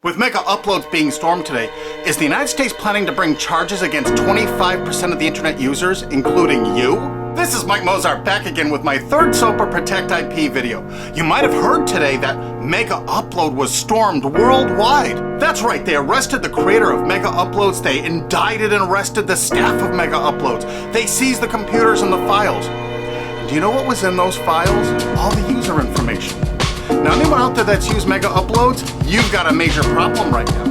With MegaUpload's being stormed today, is the United States planning to bring charges against 25% of the internet users, including you? This is Mike Mozart back again with my third SOPA Protect IP video. You might have heard today that MegaUpload was stormed worldwide. That's right, they arrested the creator of MegaUpload's, they indicted and arrested the staff of MegaUpload's, they seized the computers and the files. Do you know what was in those files? All the user information. Now anyone out there that's used MegaUpload's, you've got a major problem right now.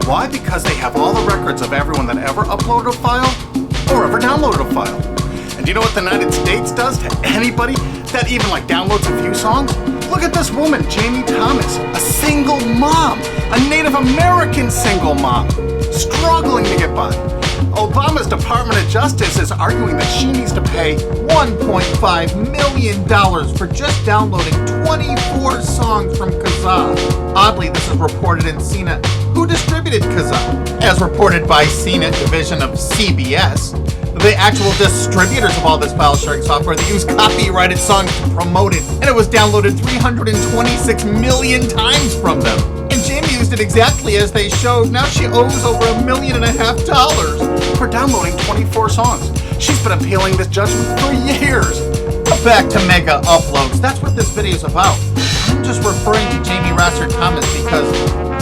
Why? Because they have all the records of everyone that ever uploaded a file or ever downloaded a file. And do you know what the United States does to anybody that even downloads a few songs? Look at this woman, Jamie Thomas, a single mom, a Native American single mom, struggling to get by. Obama's Department of Justice is arguing that she needs to pay $1.5 million for just downloading 24 songs from Kazaa. Oddly, this is reported in CNET, who distributed Kazaa. As reported by CNET division of CBS, the actual distributors of all this file sharing software, they use copyrighted songs to promote it, and it was downloaded 326 million times from them. And Jamie used it exactly as they showed. Now she owes over $1.5 million for downloading 24 songs. She's been appealing this judgment for years. But back to MegaUpload's. That's what this video is about. I'm just referring to Jamie Thomas because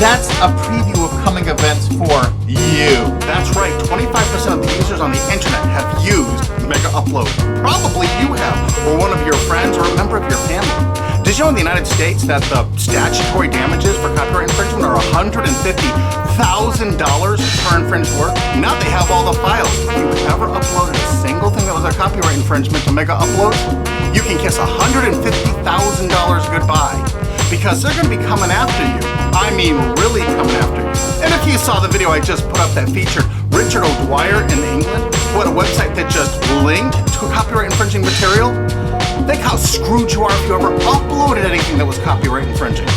that's a preview of coming events for you. That's right, 25% of the users on the internet have used MegaUpload. Probably you have, or one of your friends, or a member of your family. Did you know in the United States that the statutory damages for copyright infringement are $150,000 per infringed work? Now they have all the files. If you ever uploaded a single thing that was a copyright infringement to MegaUpload, you can kiss $150,000 goodbye, because they're going to be coming after you. I mean, really coming after you. And if you saw the video I just put up that featured Richard O'Dwyer in England, who had a website that just linked to copyright infringing material, think how screwed you are if you ever uploaded anything that was copyright infringing.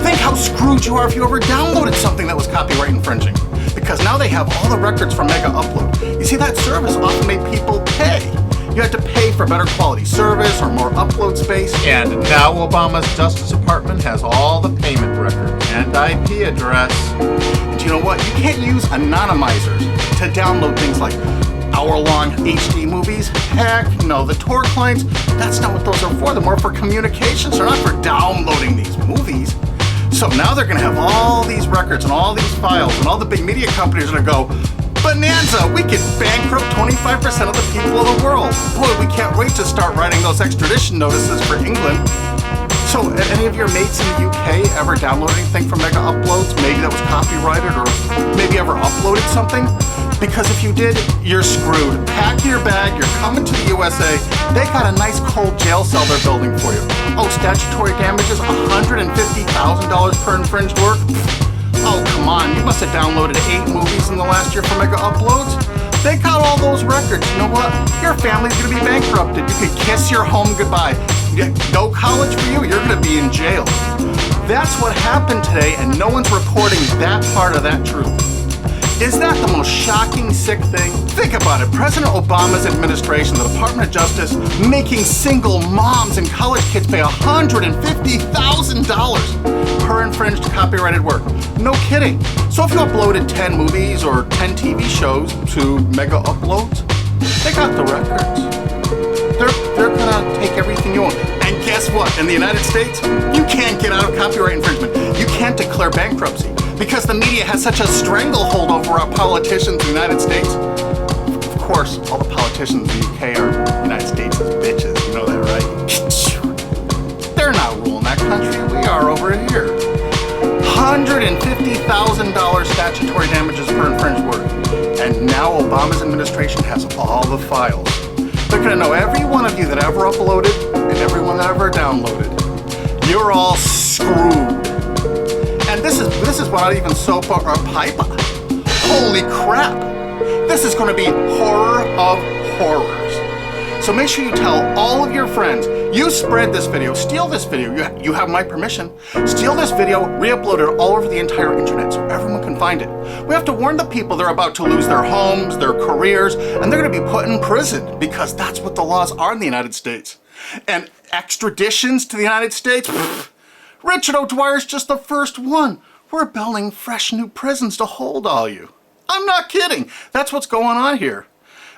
Think how screwed you are if you ever downloaded something that was copyright infringing. Because now they have all the records from MegaUpload. You see, that service often made people pay. You had to pay for better quality service or more upload space. And now Obama's Justice Department has all the payment records and IP address. And you know what? You can't use anonymizers to download things like hour-long HD movies. Heck no, the Tor clients, that's not what those are for. They're more for communications. They're not for downloading these movies. So now they're going to have all these records and all these files, and all the big media companies are going to go, bonanza, we could bankrupt 25% of the people of the world. Boy, we can't wait to start writing those extradition notices for England. So, any of your mates in the UK ever downloaded anything from MegaUpload's? Maybe that was copyrighted, or maybe ever uploaded something? Because if you did, you're screwed. Pack your bag, you're coming to the USA. They got a nice cold jail cell they're building for you. Oh, statutory damages, $150,000 per infringed work? Oh, come on, you must have downloaded 8 movies in the last year for MegaUpload's. They got all those records. You know what? Your family's gonna be bankrupted. You could kiss your home goodbye. No college for you, you're gonna be in jail. That's what happened today, and no one's reporting that part of that truth. Is that the most shocking, sick thing? Think about it. President Obama's administration, the Department of Justice, making single moms and college kids pay $150,000 per infringed copyrighted work. No kidding. So if you uploaded 10 movies or 10 TV shows to MegaUpload's, they got the records. They're gonna take everything you own. And guess what? In the United States, you can't get out of copyright infringement. You can't declare bankruptcy. Because the media has such a stranglehold over our politicians in the United States. Of course, all the politicians in the UK are United States' bitches, you know that, right? They're not ruling that country, we are over here. $150,000 statutory damages per infringed work. And now Obama's administration has all the files. They're gonna know every one of you that ever uploaded and everyone that ever downloaded. You're all screwed. And this is without even SOPA or PIPA. Holy crap! This is going to be horror of horrors. So make sure you tell all of your friends, you spread this video, steal this video, you have my permission, steal this video, re-upload it all over the entire internet so everyone can find it. We have to warn the people they're about to lose their homes, their careers, and they're going to be put in prison because that's what the laws are in the United States. And extraditions to the United States? Richard O'Dwyer's just the first one. We're building fresh new prisons to hold all you. I'm not kidding. That's what's going on here.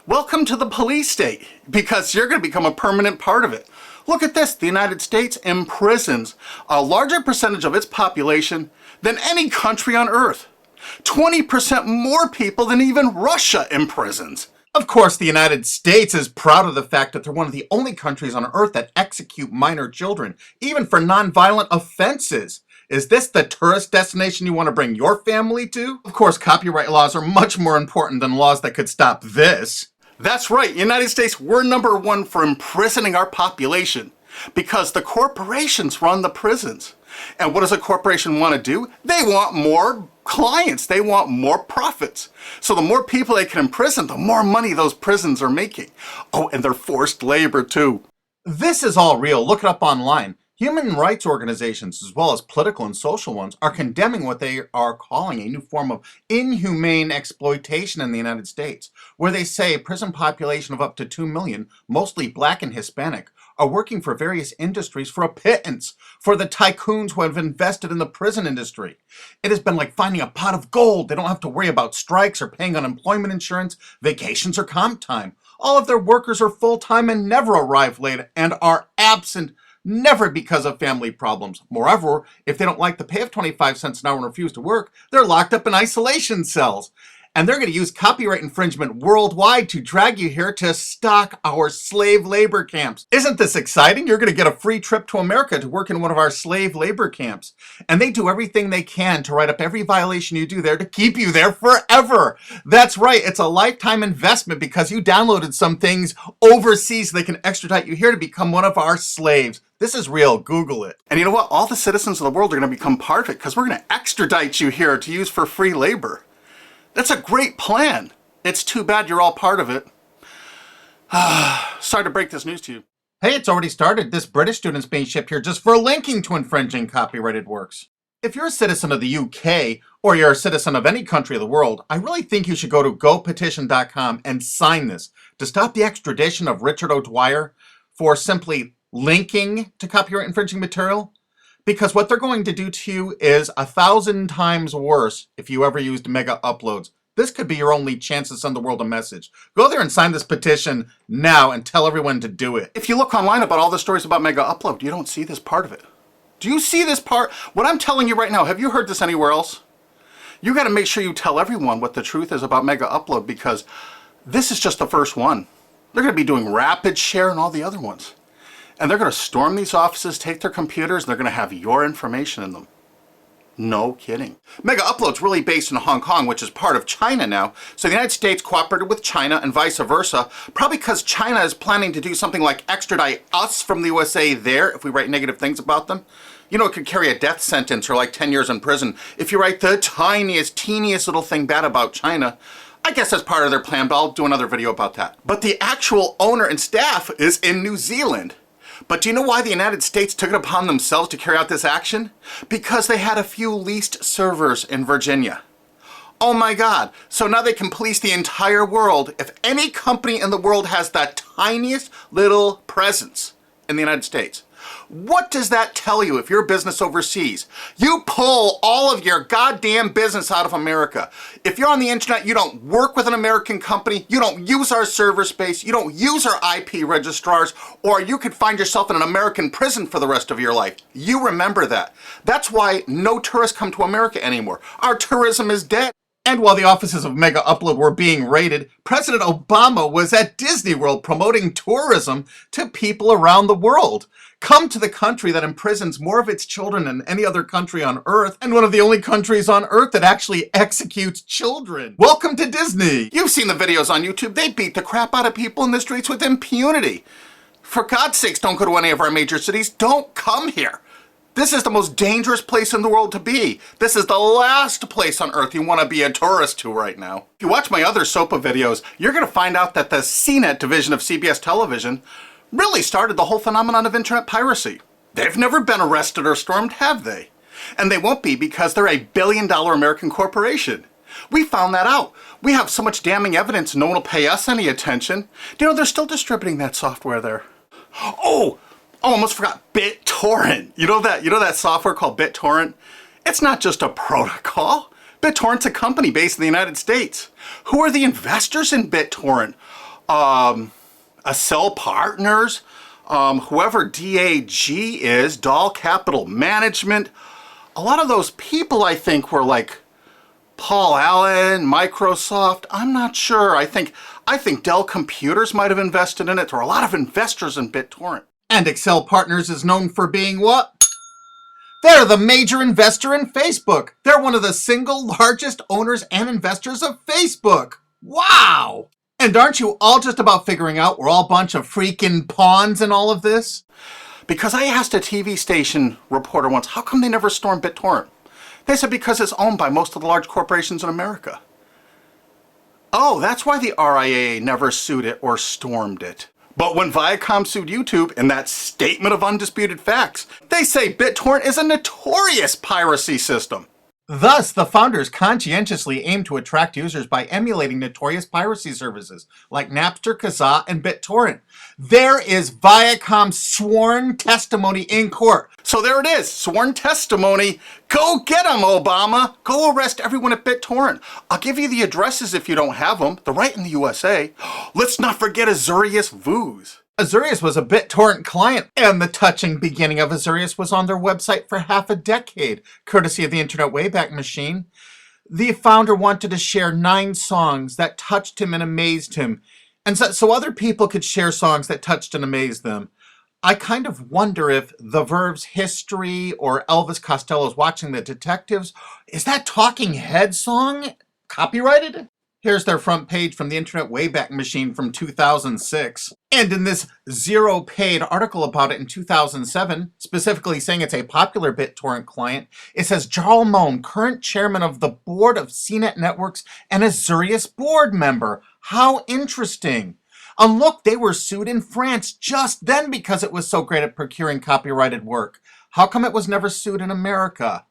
Welcome to the police state, because you're going to become a permanent part of it. Look at this. The United States imprisons a larger percentage of its population than any country on earth. 20% more people than even Russia imprisons. Of course, the United States is proud of the fact that they're one of the only countries on earth that execute minor children, even for nonviolent offenses. Is this the tourist destination you want to bring your family to? Of course, copyright laws are much more important than laws that could stop this. That's right, United States, we're #1 for imprisoning our population because the corporations run the prisons. And what does a corporation want to do? They want more clients. They want more profits. So the more people they can imprison, the more money those prisons are making. Oh, and they're forced labor too. This is all real. Look it up online. Human rights organizations, as well as political and social ones, are condemning what they are calling a new form of inhumane exploitation in the United States, where they say a prison population of up to 2 million, mostly black and Hispanic, are working for various industries for a pittance for the tycoons who have invested in the prison industry. It has been like finding a pot of gold. They don't have to worry about strikes or paying unemployment insurance, vacations, or comp time. All of their workers are full-time and never arrive late and are absent, never because of family problems. Moreover, if they don't like the pay of 25 cents an hour and refuse to work, they're locked up in isolation cells. And they're going to use copyright infringement worldwide to drag you here to stock our slave labor camps. Isn't this exciting? You're going to get a free trip to America to work in one of our slave labor camps. And they do everything they can to write up every violation you do there to keep you there forever. That's right. It's a lifetime investment because you downloaded some things overseas. They can extradite you here to become one of our slaves. This is real. Google it. And you know what? All the citizens of the world are going to become part of it because we're going to extradite you here to use for free labor. That's a great plan. It's too bad you're all part of it. Sorry to break this news to you. Hey, it's already started. This British student's being shipped here just for linking to infringing copyrighted works. If you're a citizen of the UK, or you're a citizen of any country of the world, I really think you should go to gopetition.com and sign this to stop the extradition of Richard O'Dwyer for simply linking to copyright infringing material. Because what they're going to do to you is 1,000 times worse if you ever used MegaUpload's. This could be your only chance to send the world a message. Go there and sign this petition now and tell everyone to do it. If you look online about all the stories about MegaUpload, you don't see this part of it. Do you see this part? What I'm telling you right now, have you heard this anywhere else? You got to make sure you tell everyone what the truth is about MegaUpload because this is just the first one. They're going to be doing rapid share and all the other ones. And they're going to storm these offices, take their computers, and they're going to have your information in them. No kidding. MegaUpload's really based in Hong Kong, which is part of China now. So the United States cooperated with China and vice versa, probably because China is planning to do something like extradite us from the USA there if we write negative things about them. You know, it could carry a death sentence or like 10 years in prison if you write the tiniest, teeniest little thing bad about China. I guess that's part of their plan, but I'll do another video about that. But the actual owner and staff is in New Zealand. But do you know why the United States took it upon themselves to carry out this action? Because they had a few leased servers in Virginia. Oh my God. So now they can police the entire world. If any company in the world has the tiniest little presence in the United States, what does that tell you if you're a business overseas? You pull all of your goddamn business out of America. If you're on the internet, you don't work with an American company, you don't use our server space, you don't use our IP registrars, or you could find yourself in an American prison for the rest of your life. You remember that. That's why no tourists come to America anymore. Our tourism is dead. And while the offices of MegaUpload were being raided, President Obama was at Disney World promoting tourism to people around the world. Come to the country that imprisons more of its children than any other country on Earth, and one of the only countries on Earth that actually executes children. Welcome to Disney! You've seen the videos on YouTube. They beat the crap out of people in the streets with impunity. For God's sakes, don't go to any of our major cities. Don't come here. This is the most dangerous place in the world to be. This is the last place on earth you want to be a tourist to right now. If you watch my other SOPA videos, you're going to find out that the CNET division of CBS television really started the whole phenomenon of internet piracy. They've never been arrested or stormed, have they? And they won't be because they're a billion-dollar American corporation. We found that out. We have so much damning evidence no one will pay us any attention. You know, they're still distributing that software there. Oh, almost forgot BitTorrent. You know that software called BitTorrent? It's not just a protocol. BitTorrent's a company based in the United States. Who are the investors in BitTorrent? Accel Partners, whoever DAG is, Doll Capital Management. A lot of those people, I think, were like Paul Allen, Microsoft. I'm not sure. I think Dell Computers might have invested in it. There are a lot of investors in BitTorrent. And Accel Partners is known for being what? They're the major investor in Facebook. They're one of the single largest owners and investors of Facebook. Wow! And aren't you all just about figuring out we're all a bunch of freaking pawns in all of this? Because I asked a TV station reporter once, how come they never stormed BitTorrent? They said because it's owned by most of the large corporations in America. Oh, that's why the RIAA never sued it or stormed it. But when Viacom sued YouTube in that statement of undisputed facts, they say BitTorrent is a notorious piracy system. Thus, the founders conscientiously aim to attract users by emulating notorious piracy services like Napster, Kazaa, and BitTorrent. There is Viacom's sworn testimony in court. So there it is, sworn testimony. Go get them, Obama. Go arrest everyone at BitTorrent. I'll give you the addresses if you don't have them. They're right in the USA. Let's not forget Azurius Vooz. Azurius was a BitTorrent client, and the touching beginning of Azurius was on their website for half a decade, courtesy of the Internet Wayback Machine. The founder wanted to share 9 songs that touched him and amazed him, and so other people could share songs that touched and amazed them. I kind of wonder if The Verve's History or Elvis Costello's Watching the Detectives, is that Talking Heads song copyrighted? Here's their front page from the Internet Wayback Machine from 2006. And in this zero paid article about it in 2007, specifically saying it's a popular BitTorrent client, it says Jarl Moan, current chairman of the board of CNET Networks and Azurius board member. How interesting. And look, they were sued in France just then because it was so great at procuring copyrighted work. How come it was never sued in America?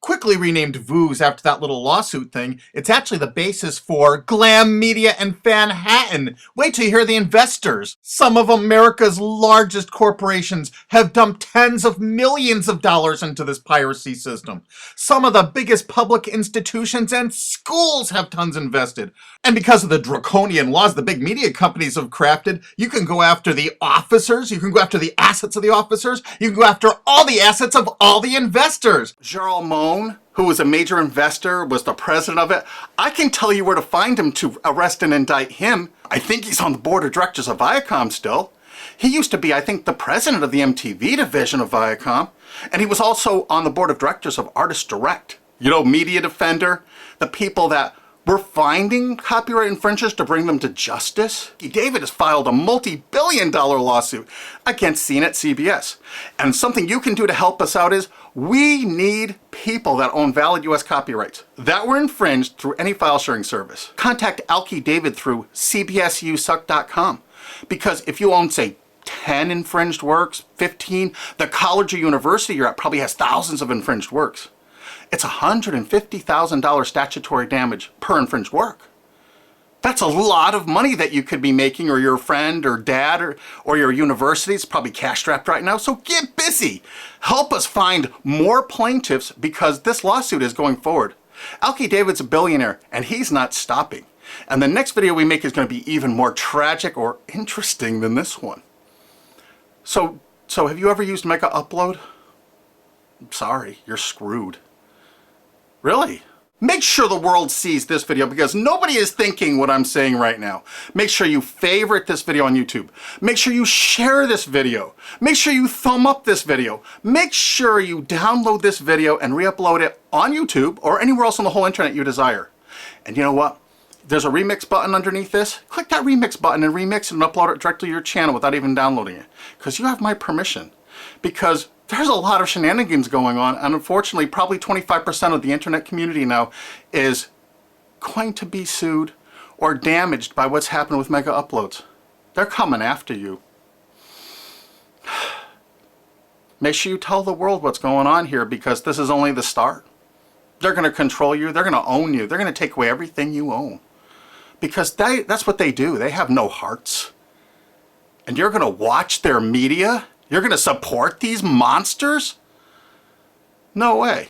Quickly renamed Vooz after that little lawsuit thing, it's actually the basis for Glam Media and Fanhattan. Wait till you hear the investors. Some of America's largest corporations have dumped tens of millions of dollars into this piracy system. Some of the biggest public institutions and schools have tons invested. And because of the draconian laws the big media companies have crafted, you can go after the officers, you can go after the assets of the officers, you can go after all the assets of all the investors. Jarl Moan, who was a major investor, was the president of it. I can tell you where to find him to arrest and indict him. I think he's on the board of directors of Viacom still. He used to be, I think, the president of the MTV division of Viacom. And he was also on the board of directors of Artist Direct. You know, Media Defender, the people that were finding copyright infringers to bring them to justice. David has filed a multi-billion-dollar lawsuit against CNET CBS. And something you can do to help us out is we need people that own valid US copyrights that were infringed through any file sharing service. Contact Alki David through cbsusuck.com, because if you own, say, 10 infringed works, 15, the college or university you're at probably has thousands of infringed works. It's $150,000 statutory damage per infringed work. That's a lot of money that you could be making, or your friend or dad or your university is probably cash-strapped right now. So get busy. Help us find more plaintiffs because this lawsuit is going forward. Alki David's a billionaire and he's not stopping. And the next video we make is going to be even more tragic or interesting than this one. So have you ever used MegaUpload? I'm sorry, you're screwed. Really? Make sure the world sees this video because nobody is thinking what I'm saying right now. Make sure you favorite this video on YouTube. Make sure you share this video. Make sure you thumb up this video. Make sure you download this video and re-upload it on YouTube or anywhere else on the whole internet you desire. And you know what? There's a remix button underneath this. Click that remix button and remix it and upload it directly to your channel without even downloading it. Because you have my permission. Because there's a lot of shenanigans going on, and unfortunately probably 25% of the internet community now is going to be sued or damaged by what's happened with MegaUpload's. They're coming after you. Make sure you tell the world what's going on here because this is only the start. They're going to control you, they're going to own you, they're going to take away everything you own. Because that's what they do. They have no hearts. And you're going to watch their media? You're going to support these monsters? No way.